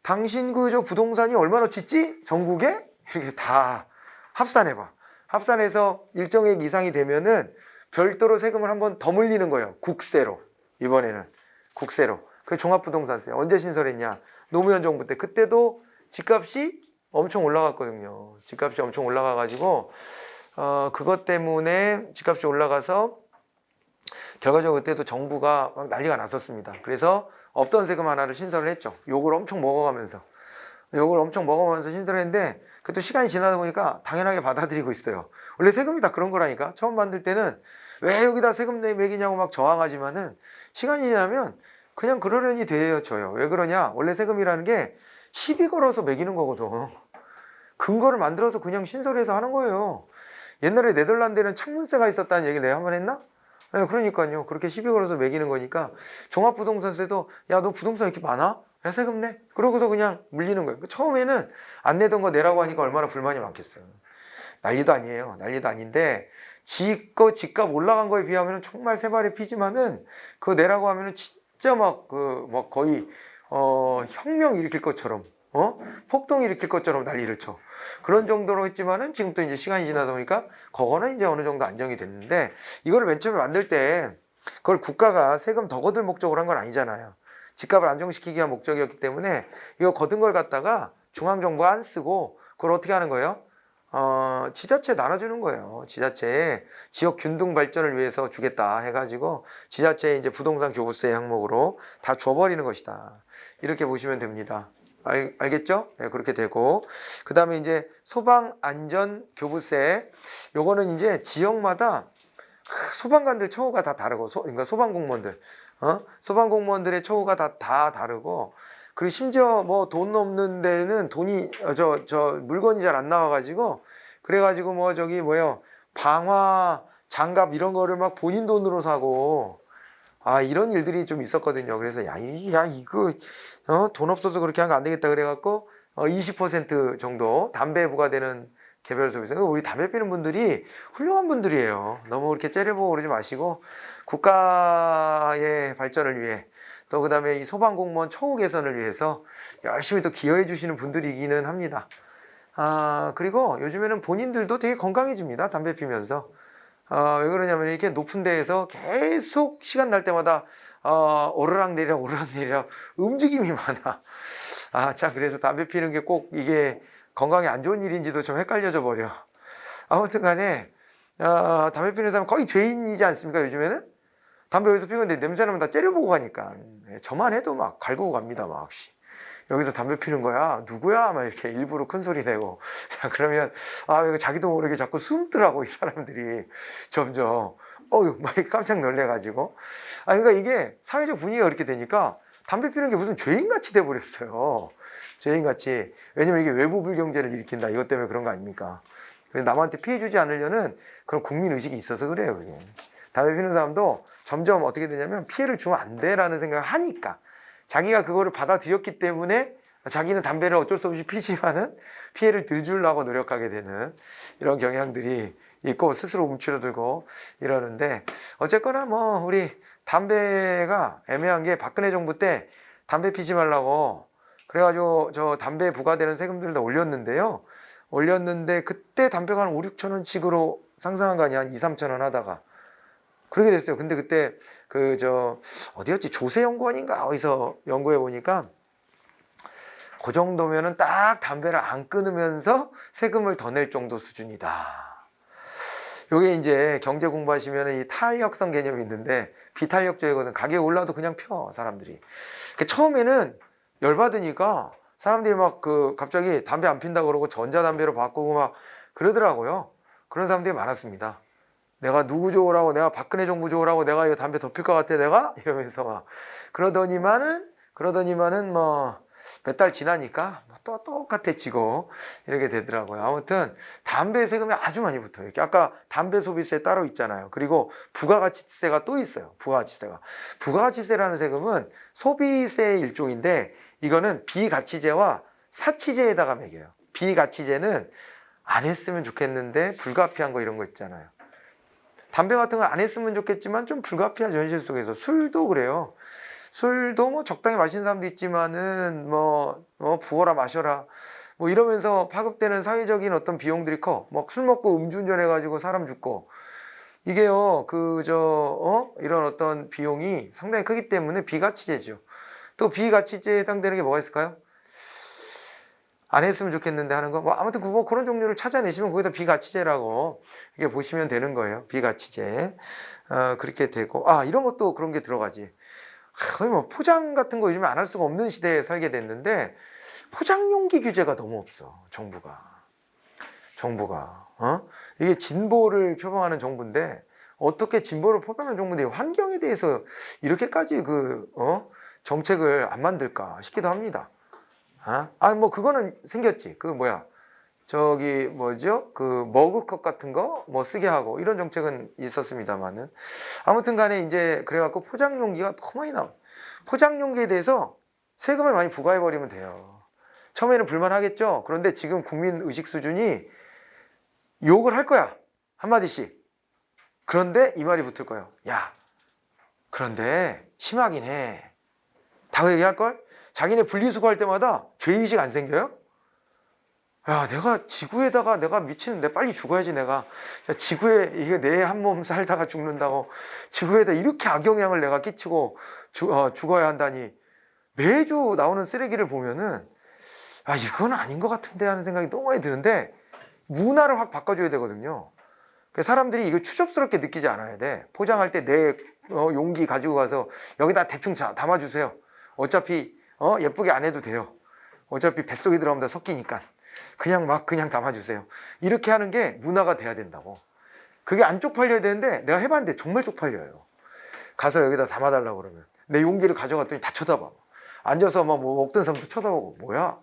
당신 그저 부동산이 얼마나 짓지? 전국에? 이렇게 다 합산해봐. 합산해서 일정액 이상이 되면은 별도로 세금을 한번 더 물리는 거예요. 국세로. 이번에는 국세로. 그 종합부동산세 언제 신설했냐? 노무현 정부 때. 그때도 집값이 엄청 올라갔거든요. 집값이 엄청 올라가가지고 그것 때문에 집값이 올라가서 결과적으로 그때도 정부가 막 난리가 났었습니다. 그래서 없던 세금 하나를 신설을 했죠. 욕을 엄청 먹어가면서 신설을 했는데 그것도 시간이 지나다 보니까 당연하게 받아들이고 있어요. 원래 세금이 다 그런 거라니까. 처음 만들 때는 왜 여기다 세금 매기냐고 막 저항하지만은 시간이 지나면 그냥 그러려니 되어져요. 왜 그러냐? 원래 세금이라는 게 시비 걸어서 매기는 거거든. 근거를 만들어서 그냥 신설해서 하는 거예요. 옛날에 네덜란드에는 창문세가 있었다는 얘기를 내가 한번 했나? 네, 그러니까요. 그렇게 시비 걸어서 매기는 거니까 종합부동산세도 야, 너 부동산 이렇게 많아? 야, 세금 내? 그러고서 그냥 물리는 거예요. 처음에는 안 내던 거 내라고 하니까 얼마나 불만이 많겠어요. 난리도 아니에요. 난리도 아닌데 집값 올라간 거에 비하면 정말 새발이 피지만은 그거 내라고 하면은 진짜 막 거의 혁명 일으킬 것처럼 폭동 일으킬 것처럼 난리를 쳐. 그런 정도로 했지만은 지금 또 이제 시간이 지나다 보니까 그거는 이제 어느 정도 안정이 됐는데, 이거를 맨 처음에 만들 때 그걸 국가가 세금 더 거둘 목적으로 한 건 아니잖아요. 집값을 안정시키기 위한 목적이었기 때문에 이거 거둔 걸 갖다가 중앙정부가 안 쓰고 그걸 어떻게 하는 거예요? 지자체에 나눠주는 거예요. 지자체에 지역 균등 발전을 위해서 주겠다 해가지고 지자체에 이제 부동산 교부세 항목으로 다 줘버리는 것이다. 이렇게 보시면 됩니다. 알겠죠? 네, 그렇게 되고, 그 다음에 이제 소방안전교부세, 요거는 이제 지역마다 소방관들 처우가 다 다르고, 그러니까 소방공무원들, 소방공무원들의 처우가 다 다르고, 그리고 심지어 뭐 돈 없는 데는 돈이 물건이 잘 안 나와가지고, 그래가지고 뭐 저기 방화 장갑 이런 거를 막 본인 돈으로 사고, 이런 일들이 좀 있었거든요. 그래서 이거 돈 없어서 그렇게 하면 안 되겠다 그래갖고 20% 정도 담배 부과되는 개별 소비세. 우리 담배 피는 분들이 훌륭한 분들이에요. 너무 그렇게 째려보고 그러지 마시고 국가의 발전을 위해 또 그다음에 이 소방공무원 처우 개선을 위해서 열심히 또 기여해 주시는 분들이기는 합니다. 그리고 요즘에는 본인들도 되게 건강해집니다. 담배 피면서. 왜 그러냐면 이렇게 높은 데에서 계속 시간 날 때마다 오르락 내리락 움직임이 많아. 참 그래서 담배 피는 게 꼭 이게 건강에 안 좋은 일인지도 좀 헷갈려져 버려. 아무튼 간에 담배 피는 사람 거의 죄인이지 않습니까? 요즘에는 담배 여기서 피우는데 냄새 나면 다 째려보고 가니까 저만 해도 막 갈구고 갑니다. 막 여기서 담배 피는 거야? 누구야? 막 이렇게 일부러 큰 소리 내고. 자, 그러면, 이거 자기도 모르게 자꾸 숨더라고, 이 사람들이. 점점. 막 깜짝 놀래가지고. 그러니까 이게 사회적 분위기가 그렇게 되니까 담배 피는 게 무슨 죄인같이 돼버렸어요. 죄인같이. 왜냐면 이게 외부 불경제를 일으킨다. 이것 때문에 그런 거 아닙니까? 남한테 피해주지 않으려는 그런 국민의식이 있어서 그래요, 그게. 담배 피는 사람도 점점 어떻게 되냐면 피해를 주면 안 돼라는 생각을 하니까. 자기가 그거를 받아들였기 때문에 자기는 담배를 어쩔 수 없이 피지만은 피해를 덜 주려고 노력하게 되는 이런 경향들이 있고 스스로 움츠러들고 이러는데 어쨌거나 뭐 우리 담배가 애매한 게 박근혜 정부 때 담배 피지 말라고 그래가지고 저 담배 부과되는 세금들을 다 올렸는데요. 올렸는데 그때 담배가 한 5, 6천 원씩으로 상승한 거 아니야? 한 2, 3천 원 하다가 그렇게 됐어요. 근데 그때 어디였지? 조세연구원인가? 어디서 연구해 보니까 그 정도면은 딱 담배를 안 끊으면서 세금을 더 낼 정도 수준이다. 요게 이제 경제 공부하시면 이 탄력성 개념이 있는데 비탄력적이거든. 가격이 올라도 그냥 펴, 사람들이. 처음에는 열받으니까 사람들이 막 갑자기 담배 안 핀다 그러고 전자담배로 바꾸고 막 그러더라고요. 그런 사람들이 많았습니다. 내가 누구 좋으라고, 내가 박근혜 정부 좋으라고, 내가 이거 담배 더 필 것 같아, 내가? 이러면서 막. 그러더니만은 뭐, 몇 달 지나니까 또 똑같아지고, 이렇게 되더라고요. 아무튼, 담배 세금이 아주 많이 붙어요. 아까 담배 소비세 따로 있잖아요. 그리고 부가가치세가 또 있어요. 부가가치세가. 부가가치세라는 세금은 소비세의 일종인데, 이거는 비가치제와 사치제에다가 매겨요. 비가치제는 안 했으면 좋겠는데, 불가피한 거 이런 거 있잖아요. 담배 같은 거 안 했으면 좋겠지만 좀 불가피하죠, 현실 속에서. 술도 그래요. 술도 뭐 적당히 마시는 사람도 있지만은 부어라 마셔라 뭐 이러면서 파급되는 사회적인 어떤 비용들이 커. 막 술 먹고 음주운전 해가지고 사람 죽고 이게요 이런 어떤 비용이 상당히 크기 때문에 비가치제죠. 또 비가치제에 해당되는 게 뭐가 있을까요? 안 했으면 좋겠는데 하는 거. 아무튼 그런 종류를 찾아내시면 거기다 비가치제라고 이렇게 보시면 되는 거예요. 비가치제. 그렇게 되고. 이런 것도 그런 게 들어가지. 거의 뭐 포장 같은 거 요즘에 안 할 수가 없는 시대에 살게 됐는데 포장용기 규제가 너무 없어. 정부가. 이게 진보를 표방하는 정부인데 어떻게 진보를 표방하는 정부인데 환경에 대해서 이렇게까지 정책을 안 만들까 싶기도 합니다. 뭐 그거는 생겼지. 머그컵 같은 거 뭐 쓰게 하고 이런 정책은 있었습니다만은 아무튼 간에 이제 그래갖고 포장용기가 너무 많이 나와. 포장용기에 대해서 세금을 많이 부과해버리면 돼요. 처음에는 불만하겠죠. 그런데 지금 국민 의식 수준이 욕을 할 거야. 한마디씩. 그런데 이 말이 붙을 거예요. 야, 그런데 심하긴 해. 다 얘기할걸? 자기네 분리수거할 때마다 죄의식 안 생겨요? 야, 내가 지구에다가 내가 미치는데 빨리 죽어야지 내가. 야, 지구에 이게 내 한 몸 살다가 죽는다고 지구에다 이렇게 악영향을 내가 끼치고 죽어야 한다니. 매주 나오는 쓰레기를 보면은 이건 아닌 것 같은데 하는 생각이 너무 많이 드는데 문화를 확 바꿔줘야 되거든요. 사람들이 이걸 추접스럽게 느끼지 않아야 돼. 포장할 때 내 용기 가지고 가서 여기다 대충 담아주세요. 어차피 예쁘게 안 해도 돼요. 어차피 뱃속에 들어가면 다 섞이니까 그냥 담아주세요. 이렇게 하는 게 문화가 돼야 된다고. 그게 안 쪽팔려야 되는데 내가 해봤는데 정말 쪽팔려요. 가서 여기다 담아달라고 그러면 내 용기를 가져갔더니 다 쳐다봐. 앉아서 뭐 먹던 사람도 쳐다보고 뭐야.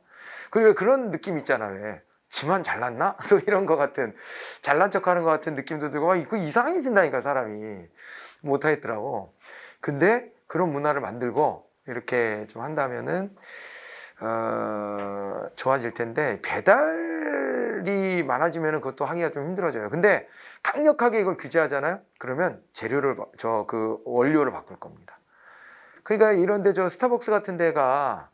그리고 그런 느낌 있잖아. 왜 지만 잘났나? 또 이런 거 같은 잘난 척하는 것 같은 느낌도 들고 이거 이상해진다니까 사람이. 못하겠더라고. 근데 그런 문화를 만들고 이렇게 좀 한다면은 좋아질 텐데 배달이 물질이 많아지면 그것도 하기가 좀 힘들어져요. 근데 강력하게 이걸 규제하잖아요. 그러면 재료를 그 원료를 바꿀 겁니다. 그러니까 이런데 저 스타벅스 같은 데가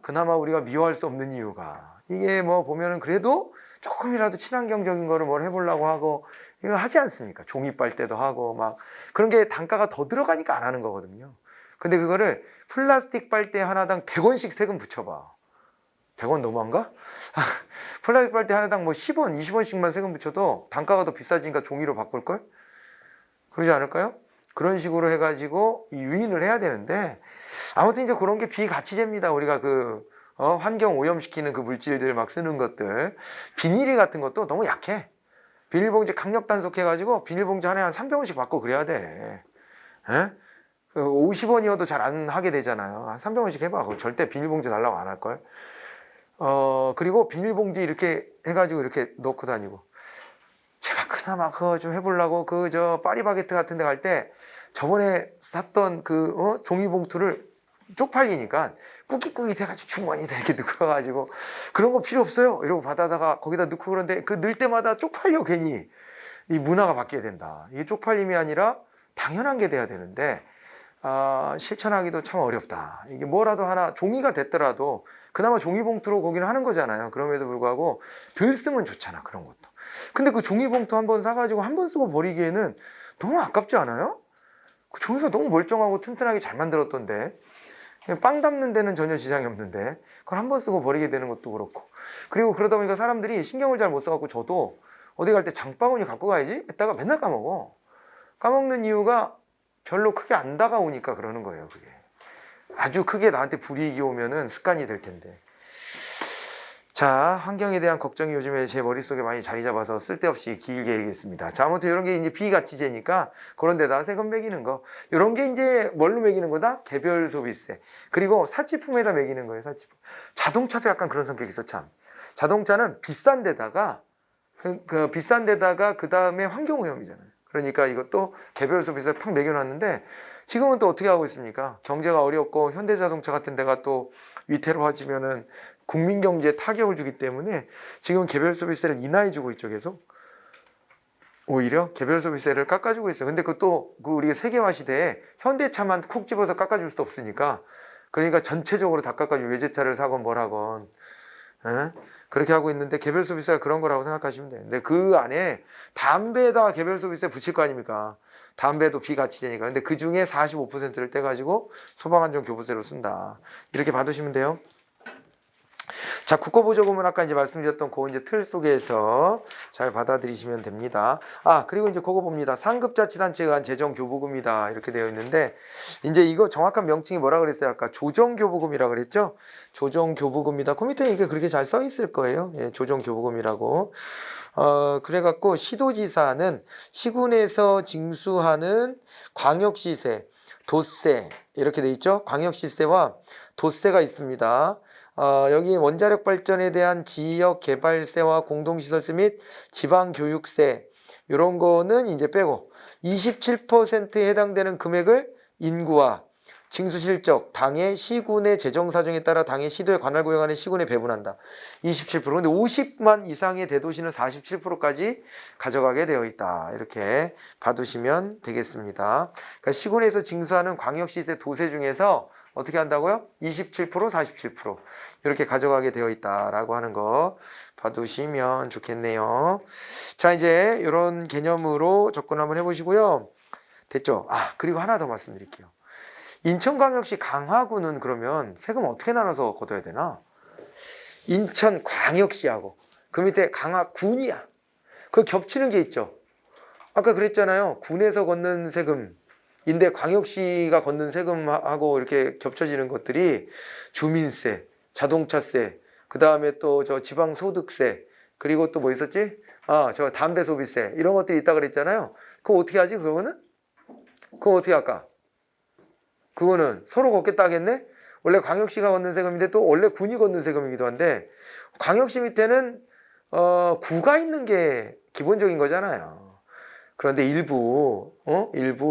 그나마 우리가 미워할 수 없는 이유가 이게 뭐 보면은 그래도 조금이라도 친환경적인 거를 뭘 해보려고 하고 이거 하지 않습니까? 종이 빨대도 하고 막 그런 게 단가가 더 들어가니까 안 하는 거거든요. 근데 그거를 플라스틱 빨대 하나당 100원씩 세금 붙여봐. 100원 너무한가? 플라스틱 빨대 하나당 뭐 10원, 20원씩만 세금 붙여도 단가가 더 비싸지니까 종이로 바꿀걸? 그러지 않을까요? 그런 식으로 해가지고 유인을 해야 되는데 아무튼 이제 그런 게 비가치제입니다. 우리가 환경 오염시키는 그 물질들 막 쓰는 것들 비닐 같은 것도 너무 약해. 비닐봉지 강력 단속해가지고 비닐봉지 하나에 한 300원씩 받고 그래야 돼. 에? 50원이어도 잘 안 하게 되잖아요. 한 300원씩 해봐. 그럼 절대 비닐봉지 달라고 안 할걸. 그리고 비닐봉지 이렇게 해가지고 이렇게 넣고 다니고. 제가 그나마 그거 좀 해보려고 파리바게트 같은 데 갈 때 저번에 샀던 종이봉투를 쪽팔리니까 꾸깃꾸깃 해가지고 주머니에다 이렇게 넣고 가가지고 그런 거 필요 없어요 이러고 받아다가 거기다 넣고 그런데 그 넣을 때마다 쪽팔려 괜히. 이 문화가 바뀌어야 된다. 이게 쪽팔림이 아니라 당연한 게 돼야 되는데 실천하기도 참 어렵다. 이게 뭐라도 하나 종이가 됐더라도 그나마 종이봉투로 거기는 하는 거잖아요. 그럼에도 불구하고 덜 쓰면 좋잖아 그런 것도. 근데 그 종이봉투 한번 사가지고 한 번 쓰고 버리기에는 너무 아깝지 않아요? 그 종이가 너무 멀쩡하고 튼튼하게 잘 만들었던데 빵 담는 데는 전혀 지장이 없는데 그걸 한 번 쓰고 버리게 되는 것도 그렇고. 그리고 그러다 보니까 사람들이 신경을 잘 못 써갖고 저도 어디 갈 때 장바구니 갖고 가야지 했다가 맨날 까먹어. 까먹는 이유가 별로 크게 안 다가오니까 그러는 거예요. 그게 아주 크게 나한테 불이익이 오면은 습관이 될 텐데. 자, 환경에 대한 걱정이 요즘에 제 머릿속에 많이 자리 잡아서 쓸데없이 길게 얘기했습니다. 자, 아무튼 이런 게 이제 비가치제니까 그런 데다 세금 매기는 거. 이런 게 이제 뭘로 매기는 거다? 개별 소비세. 그리고 사치품에다 매기는 거예요, 사치품. 자동차도 약간 그런 성격이 있어, 참. 자동차는 비싼 데다가, 비싼 데다가 그 다음에 환경오염이잖아요. 그러니까 이것도 개별 소비세 팍 매겨놨는데 지금은 또 어떻게 하고 있습니까? 경제가 어렵고 현대자동차 같은 데가 또 위태로워지면은 국민 경제에 타격을 주기 때문에 지금 개별 소비세를 인하해 주고 있죠. 계속 오히려 개별 소비세를 깎아주고 있어요. 근데 그것도 우리가 세계화 시대에 현대차만 콕 집어서 깎아줄 수도 없으니까 그러니까 전체적으로 다 깎아주고 외제차를 사건 뭘 하건 그렇게 하고 있는데 개별 소비세가 그런 거라고 생각하시면 돼요. 근데 그 안에 담배에다가 개별 소비세 붙일 거 아닙니까? 담배도 비가치제니까. 근데 그 중에 45%를 떼가지고 소방안전 교부세로 쓴다. 이렇게 받으시면 돼요. 자, 국고보조금은 아까 이제 말씀드렸던 그 이제 틀 속에서 잘 받아들이시면 됩니다. 그리고 이제 그거 봅니다. 상급자치단체에 의한 재정교부금이다. 이렇게 되어 있는데, 이제 이거 정확한 명칭이 뭐라 그랬어요? 아까 조정교부금이라 그랬죠? 조정교부금이다. 그 밑에 이게 그렇게 잘 써 있을 거예요. 예, 조정교부금이라고. 그래갖고 시도지사는 시군에서 징수하는 광역시세, 도세, 이렇게 돼 있죠? 광역시세와 도세가 있습니다. 여기 원자력 발전에 대한 지역 개발세와 공동시설세 및 지방교육세 이런 거는 이제 빼고 27%에 해당되는 금액을 인구와 징수실적, 당의 시군의 재정사정에 따라 당의 시도에 관할 구역안에 시군에 배분한다. 27%. 근데 50만 이상의 대도시는 47%까지 가져가게 되어 있다. 이렇게 봐두시면 되겠습니다. 그러니까 시군에서 징수하는 광역시세 도세 중에서 어떻게 한다고요? 27%, 47% 이렇게 가져가게 되어 있다라고 하는 거 봐두시면 좋겠네요. 자, 이제 이런 개념으로 접근 한번 해보시고요. 됐죠? 그리고 하나 더 말씀드릴게요. 인천광역시 강화구는 그러면 세금 어떻게 나눠서 걷어야 되나? 인천광역시하고 그 밑에 강화군이야. 그 겹치는 게 있죠. 아까 그랬잖아요. 군에서 걷는 세금인데 광역시가 걷는 세금하고 이렇게 겹쳐지는 것들이 주민세, 자동차세, 그 다음에 또 저 지방소득세, 그리고 또 뭐 있었지? 저 담배소비세 이런 것들이 있다 그랬잖아요. 그거 어떻게 하지? 그거 어떻게 할까? 그거는 서로 걷겠다 하겠네? 원래 광역시가 걷는 세금인데 또 원래 군이 걷는 세금이기도 한데 광역시 밑에는 구가 있는 게 기본적인 거잖아요. 그런데 일부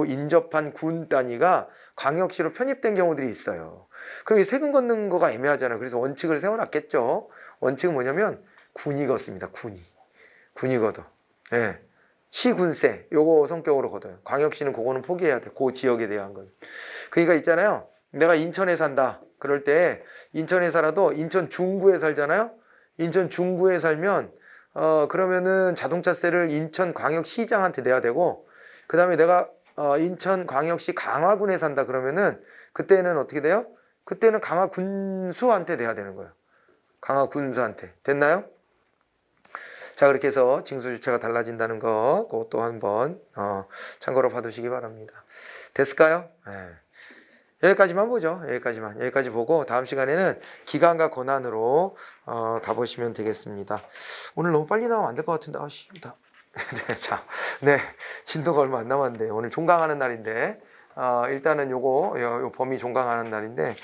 인접한 군 단위가 광역시로 편입된 경우들이 있어요. 그럼 이 세금 걷는 거가 애매하잖아요. 그래서 원칙을 세워놨겠죠. 원칙은 뭐냐면 군이 걷습니다. 군이. 군이 걷어. 예. 시군세 요거 성격으로 걷어요. 광역시는 그거는 포기해야 돼. 그 지역에 대한 건. 그러니까 있잖아요. 내가 인천에 산다. 그럴 때 인천에 살아도 인천 중구에 살잖아요. 인천 중구에 살면 그러면은 자동차세를 인천광역시장한테 내야 되고, 그 다음에 내가 인천광역시 강화군에 산다 그러면은 그때는 어떻게 돼요? 그때는 강화군수한테 내야 되는 거예요. 강화군수한테. 됐나요? 자, 그렇게 해서 징수주체가 달라진다는 거 그것도 한번 참고로 봐두시기 바랍니다. 됐을까요? 네. 여기까지만 보죠. 여기까지 보고 다음 시간에는 기간과 권한으로 가보시면 되겠습니다. 오늘 너무 빨리 나오면 안 될 것 같은데 아쉽다. 네, 자, 네, 진도가 얼마 안 남았는데 오늘 종강하는 날인데 일단은 요 범위 종강하는 날인데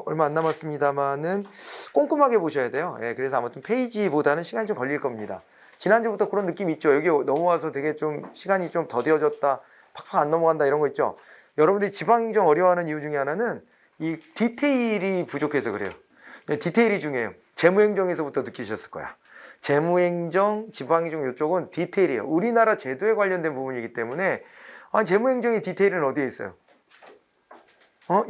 얼마 안 남았습니다만은 꼼꼼하게 보셔야 돼요. 예, 그래서 아무튼 페이지보다는 시간이 좀 걸릴 겁니다. 지난주부터 그런 느낌 있죠. 여기 넘어와서 되게 좀 시간이 좀 더뎌졌다, 팍팍 안 넘어간다 이런 거 있죠. 여러분들이 지방행정 어려워하는 이유 중에 하나는 이 디테일이 부족해서 그래요. 디테일이 중요해요. 재무행정에서부터 느끼셨을 거야. 재무행정, 지방행정 이쪽은 디테일이에요. 우리나라 제도에 관련된 부분이기 때문에 재무행정의 디테일은 어디에 있어요?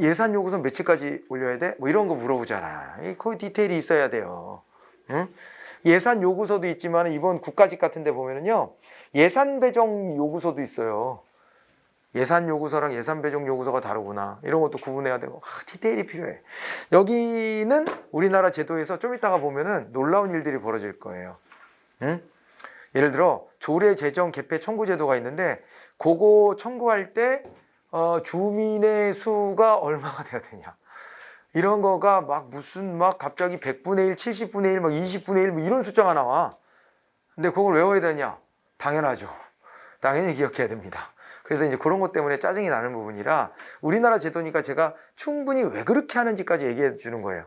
예산 요구서 며칠까지 올려야 돼? 뭐 이런 거 물어보잖아. 거기 디테일이 있어야 돼요. 응? 예산 요구서도 있지만 이번 국가직 같은 데 보면은요, 예산 배정 요구서도 있어요. 예산 요구서랑 예산 배정 요구서가 다르구나. 이런 것도 구분해야 되고, 디테일이 필요해. 여기는 우리나라 제도에서 좀 이따가 보면은 놀라운 일들이 벌어질 거예요. 응? 예를 들어, 조례 제정 개폐 청구 제도가 있는데, 그거 청구할 때, 주민의 수가 얼마가 돼야 되냐. 이런 거가 막 갑자기 100분의 1, 70분의 1, 막 20분의 1, 뭐 이런 숫자가 나와. 근데 그걸 외워야 되냐? 당연하죠. 당연히 기억해야 됩니다. 그래서 이제 그런 것 때문에 짜증이 나는 부분이라 우리나라 제도니까 제가 충분히 왜 그렇게 하는지까지 얘기해 주는 거예요.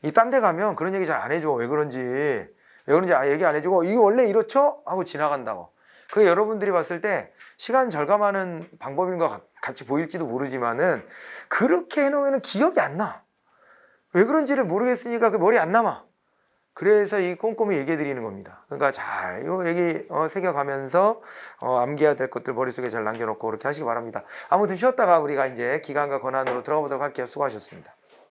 이 딴 데 가면 그런 얘기 잘 안 해줘. 왜 그런지 얘기 안 해주고 이게 원래 이렇죠? 하고 지나간다고. 그게 여러분들이 봤을 때 시간 절감하는 방법인 것 같이 보일지도 모르지만은 그렇게 해놓으면 기억이 안 나. 왜 그런지를 모르겠으니까 그 머리 안 남아. 그래서 이 꼼꼼히 얘기해 드리는 겁니다. 그러니까 잘 이 얘기 새겨가면서 암기해야 될 것들 머릿속에 잘 남겨놓고 그렇게 하시기 바랍니다. 아무튼 쉬었다가 우리가 이제 기간과 권한으로 들어가 보도록 할게요. 수고하셨습니다.